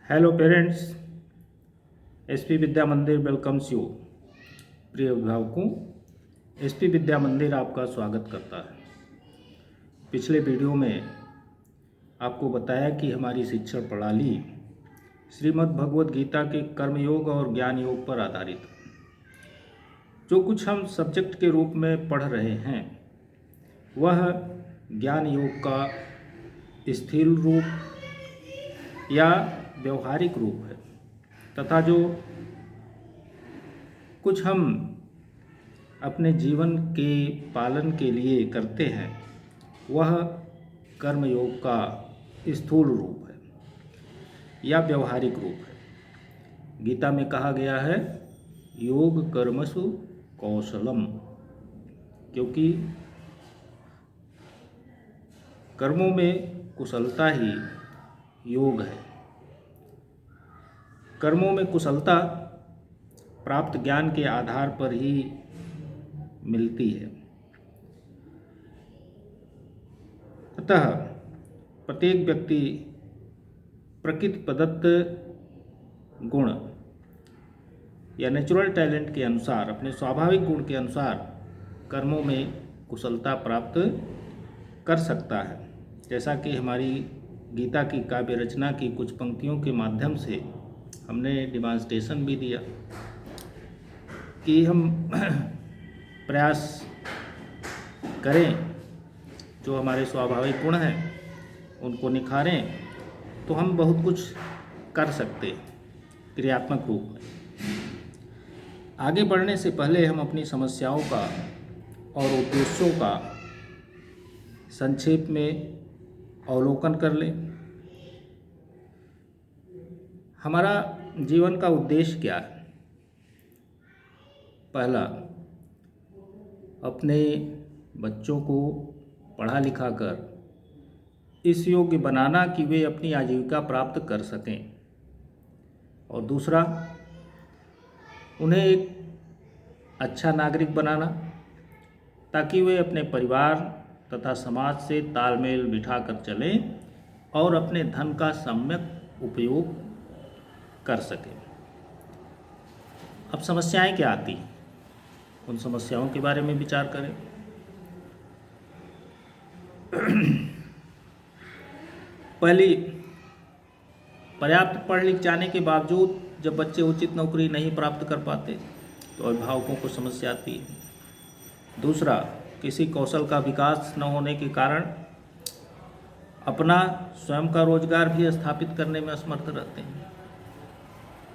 Hello parents, SP विद्या मंदिर welcomes you. प्रिय अभिभावकों, एसपी विद्या मंदिर आपका स्वागत करता है। पिछले वीडियो में आपको बताया कि हमारी शिक्षण प्रणाली श्रीमद् भगवद गीता के कर्मयोग और ज्ञान योग पर आधारित है। जो कुछ हम सब्जेक्ट के रूप में पढ़ रहे हैं वह ज्ञान योग का स्थिर रूप या व्यवहारिक रूप है तथा जो कुछ हम अपने जीवन के पालन के लिए करते हैं वह कर्मयोग का स्थूल रूप है या व्यवहारिक रूप है। गीता में कहा गया है योग कर्मसु कौशलम, क्योंकि कर्मों में कुशलता ही योग है। कर्मों में कुशलता प्राप्त ज्ञान के आधार पर ही मिलती है। अतः प्रत्येक व्यक्ति प्रकृति प्रदत्त गुण या नेचुरल टैलेंट के अनुसार, अपने स्वाभाविक गुण के अनुसार कर्मों में कुशलता प्राप्त कर सकता है। जैसा कि हमारी गीता की काव्य रचना की कुछ पंक्तियों के माध्यम से हमने डिमॉन्स्ट्रेशन भी दिया कि हम प्रयास करें, जो हमारे स्वाभाविक गुण हैं उनको निखारें तो हम बहुत कुछ कर सकते हैं क्रियात्मक रूप में। आगे बढ़ने से पहले हम अपनी समस्याओं का और उद्देश्यों का संक्षेप में अवलोकन कर लें। हमारा जीवन का उद्देश्य क्या है? पहला, अपने बच्चों को पढ़ा लिखा कर इस योग्य बनाना कि वे अपनी आजीविका प्राप्त कर सकें, और दूसरा, उन्हें एक अच्छा नागरिक बनाना ताकि वे अपने परिवार तथा समाज से तालमेल बिठाकर चलें और अपने धन का सम्यक उपयोग कर सकें। अब समस्याएं क्या आती हैं, उन समस्याओं के बारे में विचार करें। पहली, पर्याप्त पढ़ लिख जाने के बावजूद जब बच्चे उचित नौकरी नहीं प्राप्त कर पाते तो अभिभावकों को समस्या आती है। दूसरा, किसी कौशल का विकास न होने के कारण अपना स्वयं का रोजगार भी स्थापित करने में असमर्थ रहते हैं।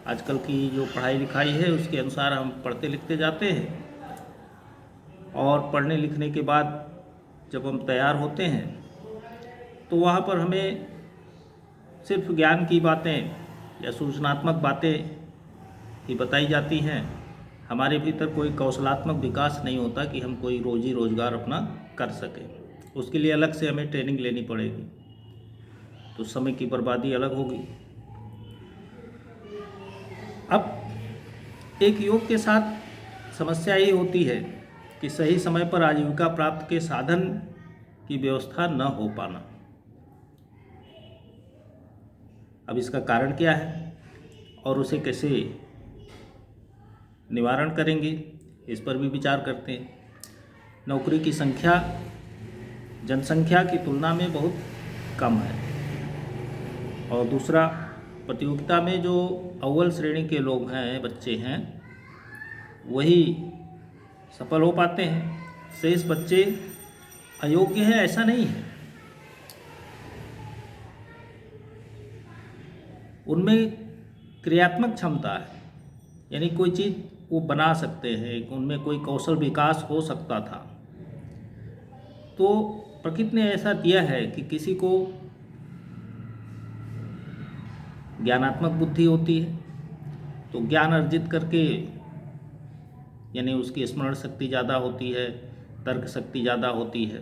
आजकल की जो पढ़ाई लिखाई है उसके अनुसार हम पढ़ते लिखते जाते हैं और पढ़ने लिखने के बाद जब हम तैयार होते हैं तो वहाँ पर हमें सिर्फ ज्ञान की बातें या सूचनात्मक बातें ही बताई जाती हैं। हमारे भीतर कोई कौशलात्मक विकास नहीं होता कि हम कोई रोजी रोजगार अपना कर सकें। उसके लिए अलग से हमें ट्रेनिंग लेनी पड़ेगी, तो समय की बर्बादी अलग होगी। अब एक योग के साथ समस्या ये होती है कि सही समय पर आजीविका प्राप्त के साधन की व्यवस्था न हो पाना। अब इसका कारण क्या है और उसे कैसे निवारण करेंगे, इस पर भी विचार करते हैं। नौकरी की संख्या जनसंख्या की तुलना में बहुत कम है, और दूसरा, प्रतियोगिता में जो अव्वल श्रेणी के लोग हैं, बच्चे हैं, वही सफल हो पाते हैं। शेष बच्चे अयोग्य हैं ऐसा नहीं है, उनमें क्रियात्मक क्षमता है, यानी कोई चीज़ वो बना सकते हैं, उनमें कोई कौशल विकास हो सकता था। तो प्रकृति ने ऐसा दिया है कि किसी को ज्ञानात्मक बुद्धि होती है तो ज्ञान अर्जित करके, यानी उसकी स्मरण शक्ति ज़्यादा होती है, तर्क शक्ति ज़्यादा होती है,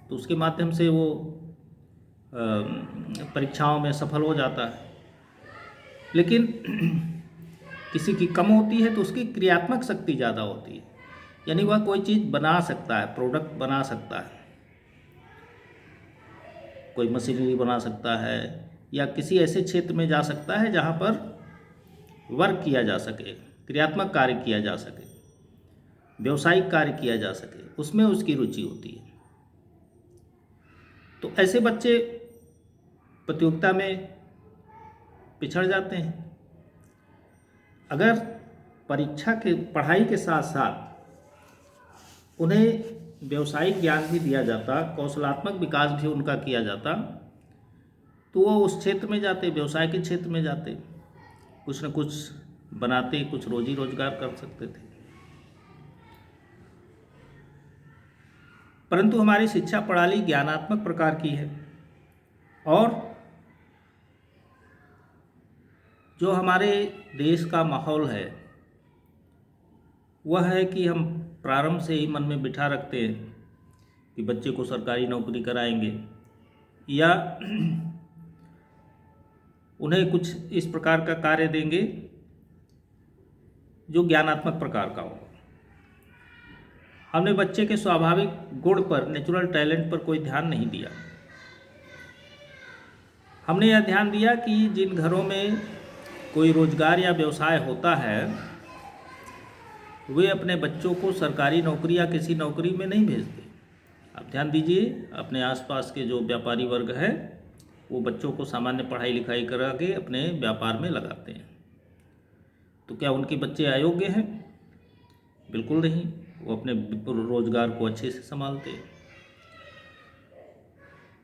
तो उसके माध्यम से वो परीक्षाओं में सफल हो जाता है। लेकिन किसी की कम होती है तो उसकी क्रियात्मक शक्ति ज़्यादा होती है, यानी वह कोई चीज़ बना सकता है, प्रोडक्ट बना सकता है, कोई मशीनरी बना सकता है, या किसी ऐसे क्षेत्र में जा सकता है जहाँ पर वर्क किया जा सके, क्रियात्मक कार्य किया जा सके, व्यवसायिक कार्य किया जा सके, उसमें उसकी रुचि होती है। तो ऐसे बच्चे प्रतियोगिता में पिछड़ जाते हैं। अगर परीक्षा के पढ़ाई के साथ साथ उन्हें व्यवसायिक ज्ञान भी दिया जाता, कौशलात्मक विकास भी उनका किया जाता, तो वो उस क्षेत्र में जाते, व्यवसाय के क्षेत्र में जाते, कुछ न कुछ बनाते, कुछ रोजी रोजगार कर सकते थे। परंतु हमारी शिक्षा प्रणाली ज्ञानात्मक प्रकार की है और जो हमारे देश का माहौल है वह है कि हम प्रारंभ से ही मन में बिठा रखते हैं कि बच्चे को सरकारी नौकरी कराएंगे या उन्हें कुछ इस प्रकार का कार्य देंगे जो ज्ञानात्मक प्रकार का हो। हमने बच्चे के स्वाभाविक गुण पर, नेचुरल टैलेंट पर कोई ध्यान नहीं दिया। हमने यह ध्यान दिया कि जिन घरों में कोई रोजगार या व्यवसाय होता है वे अपने बच्चों को सरकारी नौकरी या किसी नौकरी में नहीं भेजते। आप ध्यान दीजिए, अपने आसपास के जो व्यापारी वर्ग है वो बच्चों को सामान्य पढ़ाई लिखाई करा के अपने व्यापार में लगाते हैं। तो क्या उनके बच्चे अयोग्य हैं? बिल्कुल नहीं, वो अपने रोजगार को अच्छे से संभालते हैं।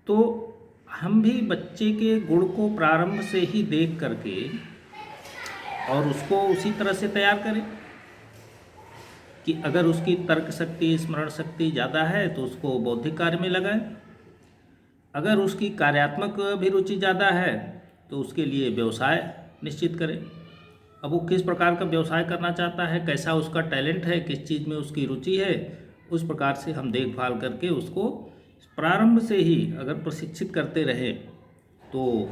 तो हम भी बच्चे के गुण को प्रारंभ से ही देख करके और उसको उसी तरह से तैयार करें कि अगर उसकी तर्क शक्ति, स्मरण शक्ति ज़्यादा है तो उसको बौद्धिक कार्य में लगाएं। अगर उसकी कार्यात्मक भी रुचि ज़्यादा है तो उसके लिए व्यवसाय निश्चित करें। अब वो किस प्रकार का व्यवसाय करना चाहता है, कैसा उसका टैलेंट है, किस चीज़ में उसकी रुचि है, उस प्रकार से हम देखभाल करके उसको प्रारंभ से ही अगर प्रशिक्षित करते रहें तो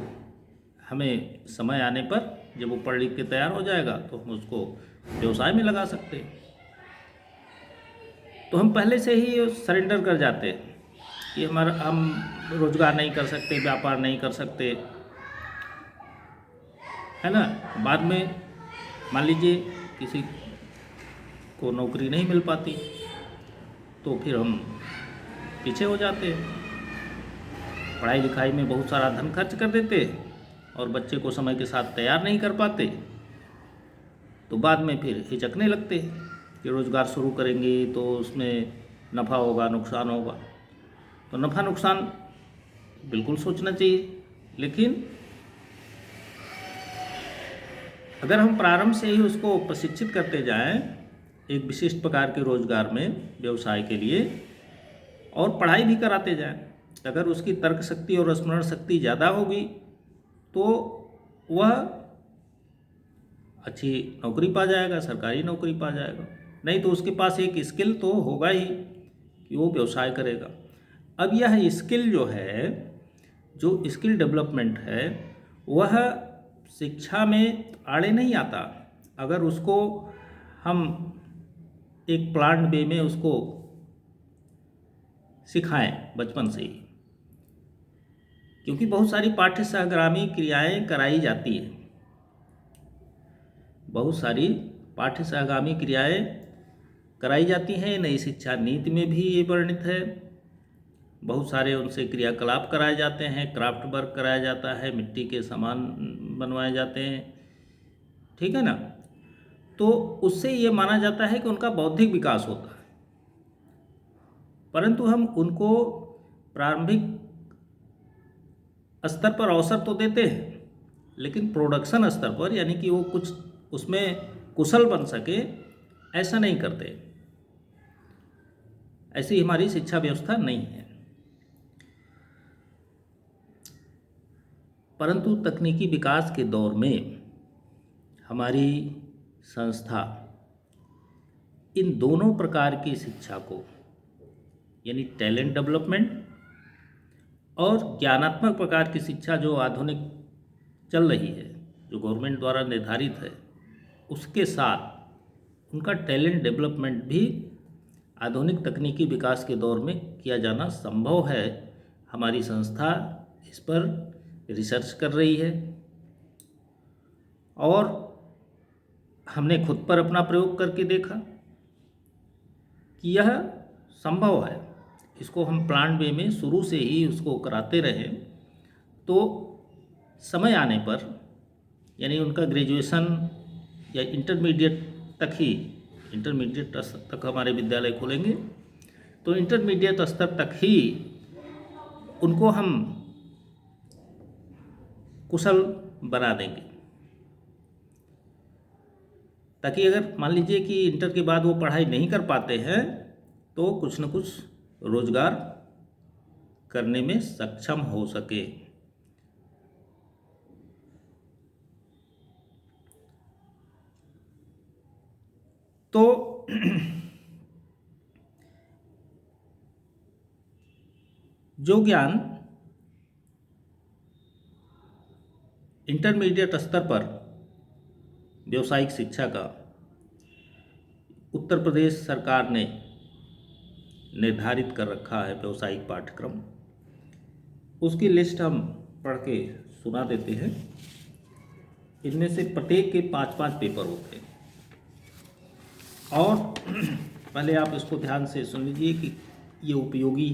हमें समय आने पर जब वो पढ़ लिख के तैयार हो जाएगा तो हम उसको व्यवसाय में लगा सकते हैं। तो हम पहले से ही सरेंडर कर जाते हैं कि हम रोजगार नहीं कर सकते, व्यापार नहीं कर सकते, है ना। बाद में मान लीजिए किसी को नौकरी नहीं मिल पाती तो फिर हम पीछे हो जाते हैं, पढ़ाई लिखाई में बहुत सारा धन खर्च कर देते और बच्चे को समय के साथ तैयार नहीं कर पाते, तो बाद में फिर हिचकने लगते हैं कि रोज़गार शुरू करेंगे तो उसमें नफ़ा होगा, नुकसान होगा। तो नफ़ा नुकसान बिल्कुल सोचना चाहिए, लेकिन अगर हम प्रारंभ से ही उसको प्रशिक्षित करते जाएं एक विशिष्ट प्रकार के रोजगार में, व्यवसाय के लिए, और पढ़ाई भी कराते जाएं, अगर उसकी तर्क शक्ति और स्मरण शक्ति ज़्यादा होगी तो वह अच्छी नौकरी पा जाएगा, सरकारी नौकरी पा जाएगा। नहीं तो उसके पास एक स्किल तो होगा ही कि वो व्यवसाय करेगा। अब यह स्किल जो है, जो स्किल डेवलपमेंट है, वह शिक्षा में आड़े नहीं आता अगर उसको हम एक प्लान वे में उसको सिखाएं बचपन से ही, क्योंकि बहुत सारी पाठ्य सहगामी क्रियाएं कराई जाती हैं, बहुत सारी पाठ्य सहगामी क्रियाएं कराई जाती हैं। नई शिक्षा नीति में भी ये वर्णित है। बहुत सारे उनसे क्रियाकलाप कराए जाते हैं, क्राफ्ट वर्क कराया जाता है, मिट्टी के सामान बनवाए जाते हैं, ठीक है ना। तो उससे ये माना जाता है कि उनका बौद्धिक विकास होता है। परंतु हम उनको प्रारंभिक स्तर पर अवसर तो देते हैं, लेकिन प्रोडक्शन स्तर पर, यानी कि वो कुछ उसमें कुशल बन सके, ऐसा नहीं करते। ऐसी हमारी शिक्षा व्यवस्था नहीं है। परंतु तकनीकी विकास के दौर में हमारी संस्था इन दोनों प्रकार की शिक्षा को, यानी टैलेंट डेवलपमेंट और ज्ञानात्मक प्रकार की शिक्षा जो आधुनिक चल रही है, जो गवर्नमेंट द्वारा निर्धारित है, उसके साथ उनका टैलेंट डेवलपमेंट भी आधुनिक तकनीकी विकास के दौर में किया जाना संभव है। हमारी संस्था इस पर रिसर्च कर रही है और हमने खुद पर अपना प्रयोग करके देखा कि यह संभव है। इसको हम प्लान वे में शुरू से ही उसको कराते रहे तो समय आने पर, यानी उनका ग्रेजुएशन या इंटरमीडिएट तक ही, इंटरमीडिएट स्तर तक हमारे विद्यालय खुलेंगे तो इंटरमीडिएट स्तर तक ही उनको हम कुशल बना देंगे, ताकि अगर मान लीजिए कि इंटर के बाद वो पढ़ाई नहीं कर पाते हैं तो कुछ न कुछ रोजगार करने में सक्षम हो सके। तो जो ज्ञान इंटरमीडिएट स्तर पर व्यावसायिक शिक्षा का उत्तर प्रदेश सरकार ने निर्धारित कर रखा है व्यावसायिक पाठ्यक्रम, उसकी लिस्ट हम पढ़ के सुना देते हैं। इनमें से प्रत्येक के 5-5 पेपर होते हैं और पहले आप इसको ध्यान से सुन लीजिए कि ये उपयोगी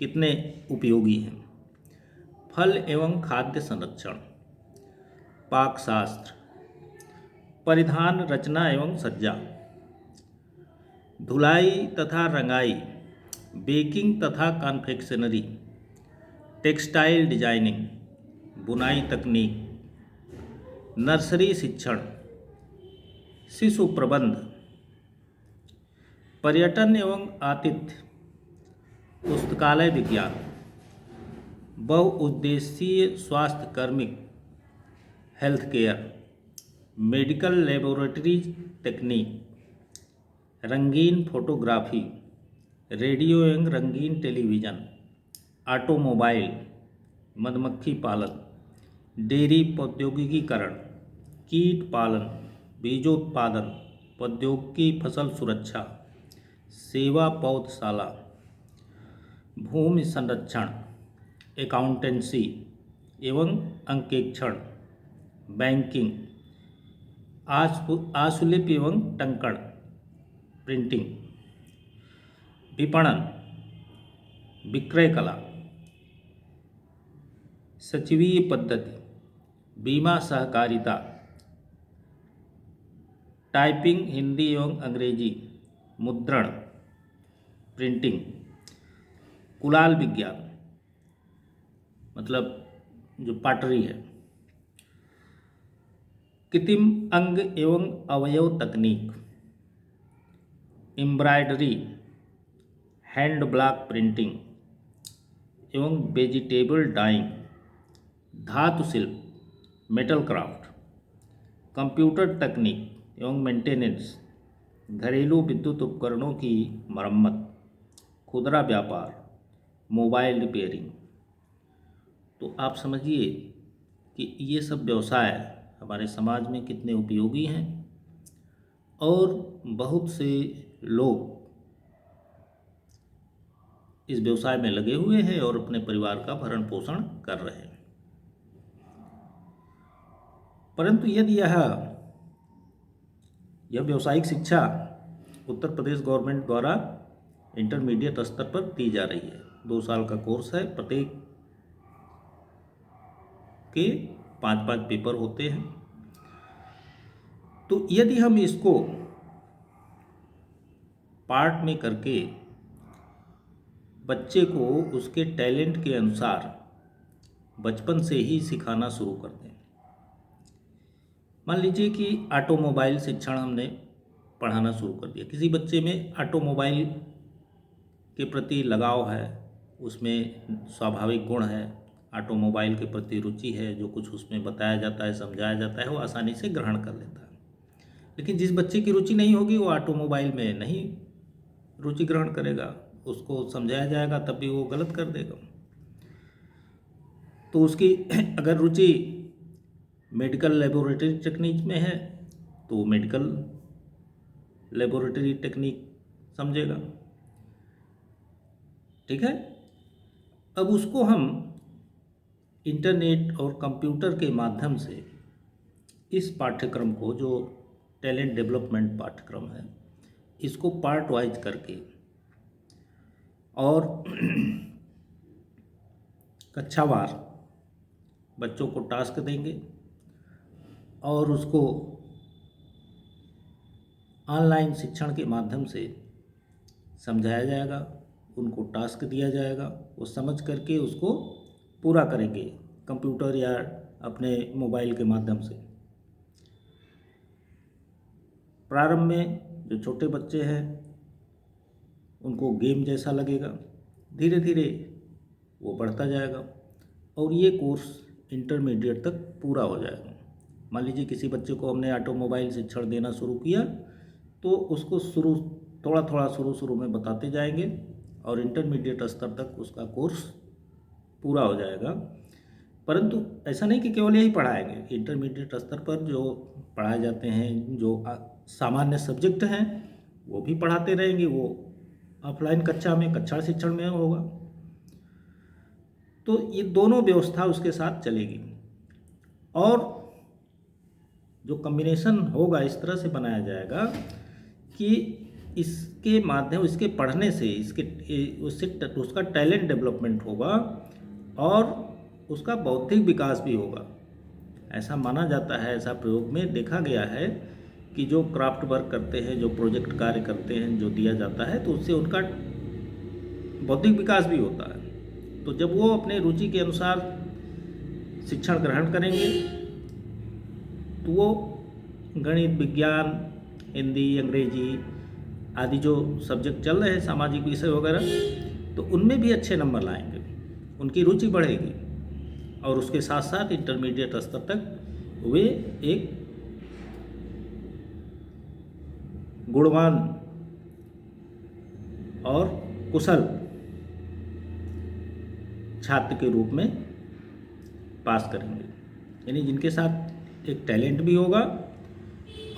कितने उपयोगी हैं। फल एवं खाद्य संरक्षण, पाक शास्त्र, परिधान रचना एवं सज्जा, धुलाई तथा रंगाई, बेकिंग तथा कॉन्फेक्शनरी, टेक्सटाइल डिजाइनिंग, बुनाई तकनीक, नर्सरी शिक्षण, शिशु प्रबंध, पर्यटन एवं आतिथ्य, पुस्तकालय विज्ञान, बहुउद्देशीय स्वास्थ्य कार्मिक, health care, medical laboratory technique, रंगीन फोटोग्राफी, रेडियो एवं रंगीन टेलीविज़न, ऑटोमोबाइल, मधुमक्खी पालन, डेयरी प्रौद्योगिकीकरण, कीट पालन, बीजोत्पादन, प्रौद्योगिकी फसल सुरक्षा, सेवा पौधशाला, भूमि संरक्षण, अकाउंटेंसी एवं अंकेक्षण, बैंकिंग, आशुलिपि एवं टंकण, प्रिंटिंग, विपणन, विक्रय कला, सचिवीय पद्धति, बीमा सहकारिता, टाइपिंग हिंदी एवं अंग्रेजी, मुद्रण, प्रिंटिंग, कुलाल विज्ञान मतलब जो पाटरी है, कृत्रिम अंग एवं अवयव तकनीक, एम्ब्रॉयडरी, हैंड ब्लॉक प्रिंटिंग एवं वेजिटेबल डाइंग, धातु शिल्प, मेटल क्राफ्ट, कंप्यूटर तकनीक एवं मेंटेनेंस, घरेलू विद्युत उपकरणों की मरम्मत, खुदरा व्यापार, मोबाइल रिपेयरिंग। तो आप समझिए कि ये सब व्यवसाय हमारे समाज में कितने उपयोगी हैं और बहुत से लोग इस व्यवसाय में लगे हुए हैं और अपने परिवार का भरण पोषण कर रहे हैं। परंतु यदि यह व्यावसायिक शिक्षा उत्तर प्रदेश गवर्नमेंट द्वारा इंटरमीडिएट स्तर पर दी जा रही है, 2 साल का कोर्स है, प्रत्येक के 5-5 पेपर होते हैं। तो यदि हम इसको पार्ट में करके बच्चे को उसके टैलेंट के अनुसार बचपन से ही सिखाना शुरू कर दें, मान लीजिए कि ऑटोमोबाइल शिक्षण हमने पढ़ाना शुरू कर दिया, किसी बच्चे में ऑटोमोबाइल के प्रति लगाव है, उसमें स्वाभाविक गुण है, ऑटोमोबाइल के प्रति रुचि है, जो कुछ उसमें बताया जाता है, समझाया जाता है, वो आसानी से ग्रहण कर लेता है। लेकिन जिस बच्चे की रुचि नहीं होगी वो ऑटोमोबाइल में नहीं रुचि ग्रहण करेगा, उसको समझाया जाएगा तब भी वो गलत कर देगा। तो उसकी अगर रुचि मेडिकल लेबोरेटरी टेक्निक में है तो मेडिकल लेबोरेटरी टेक्निक समझेगा, ठीक है। अब उसको हम इंटरनेट और कंप्यूटर के माध्यम से इस पाठ्यक्रम को, जो टैलेंट डेवलपमेंट पाठ्यक्रम है, इसको पार्ट वाइज करके और कक्षावार बच्चों को टास्क देंगे और उसको ऑनलाइन शिक्षण के माध्यम से समझाया जाएगा, उनको टास्क दिया जाएगा, वो समझ करके उसको पूरा करेंगे कंप्यूटर या अपने मोबाइल के माध्यम से। प्रारंभ में जो छोटे बच्चे हैं उनको गेम जैसा लगेगा, धीरे धीरे वो बढ़ता जाएगा और ये कोर्स इंटरमीडिएट तक पूरा हो जाएगा। मान लीजिए किसी बच्चे को हमने ऑटोमोबाइल शिक्षण देना शुरू किया तो उसको थोड़ा थोड़ा शुरू में बताते जाएंगे और इंटरमीडिएट स्तर तक उसका कोर्स पूरा हो जाएगा। परंतु ऐसा नहीं कि केवल यही पढ़ाएंगे, इंटरमीडिएट स्तर पर जो पढ़ाए जाते हैं, जो सामान्य सब्जेक्ट हैं, वो भी पढ़ाते रहेंगे। वो ऑफलाइन कक्षा शिक्षण में होगा। तो ये दोनों व्यवस्था उसके साथ चलेगी और जो कॉम्बिनेशन होगा इस तरह से बनाया जाएगा कि इसके पढ़ने से उससे उसका टैलेंट डेवलपमेंट होगा और उसका बौद्धिक विकास भी होगा। ऐसा माना जाता है, ऐसा प्रयोग में देखा गया है कि जो क्राफ्ट वर्क करते हैं, जो प्रोजेक्ट कार्य करते हैं, जो दिया जाता है, तो उससे उनका बौद्धिक विकास भी होता है। तो जब वो अपने रुचि के अनुसार शिक्षण ग्रहण करेंगे तो वो गणित, विज्ञान, हिंदी, अंग्रेजी आदि जो सब्जेक्ट चल रहे हैं, सामाजिक विषय वगैरह, तो उनमें भी अच्छे नंबर लाएंगे, उनकी रुचि बढ़ेगी और उसके साथ साथ इंटरमीडिएट स्तर तक वे एक गुणवान और कुशल छात्र के रूप में पास करेंगे। यानी जिनके साथ एक टैलेंट भी होगा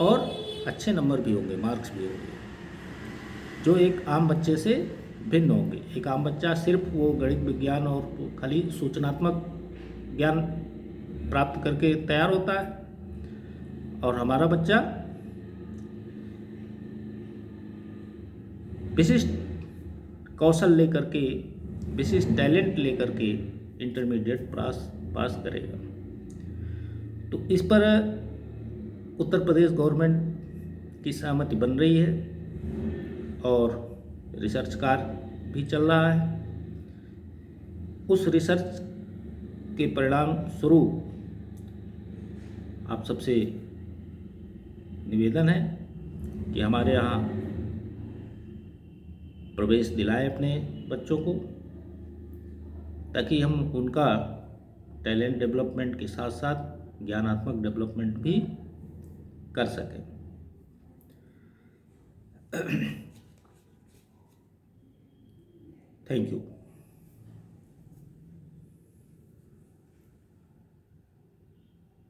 और अच्छे नंबर भी होंगे, मार्क्स भी होंगे, जो एक आम बच्चे से भिन्न होंगे। एक आम बच्चा सिर्फ वो गणित, विज्ञान और खाली सूचनात्मक ज्ञान प्राप्त करके तैयार होता है और हमारा बच्चा विशिष्ट कौशल लेकर के, विशिष्ट टैलेंट लेकर के इंटरमीडिएट पास करेगा। तो इस पर उत्तर प्रदेश गवर्नमेंट की सहमति बन रही है और रिसर्च कार्य भी चल रहा है। उस रिसर्च के परिणाम स्वरूप आप सबसे निवेदन है कि हमारे यहाँ प्रवेश दिलाएं अपने बच्चों को, ताकि हम उनका टैलेंट डेवलपमेंट के साथ साथ ज्ञानात्मक डेवलपमेंट भी कर सकें। Thank you.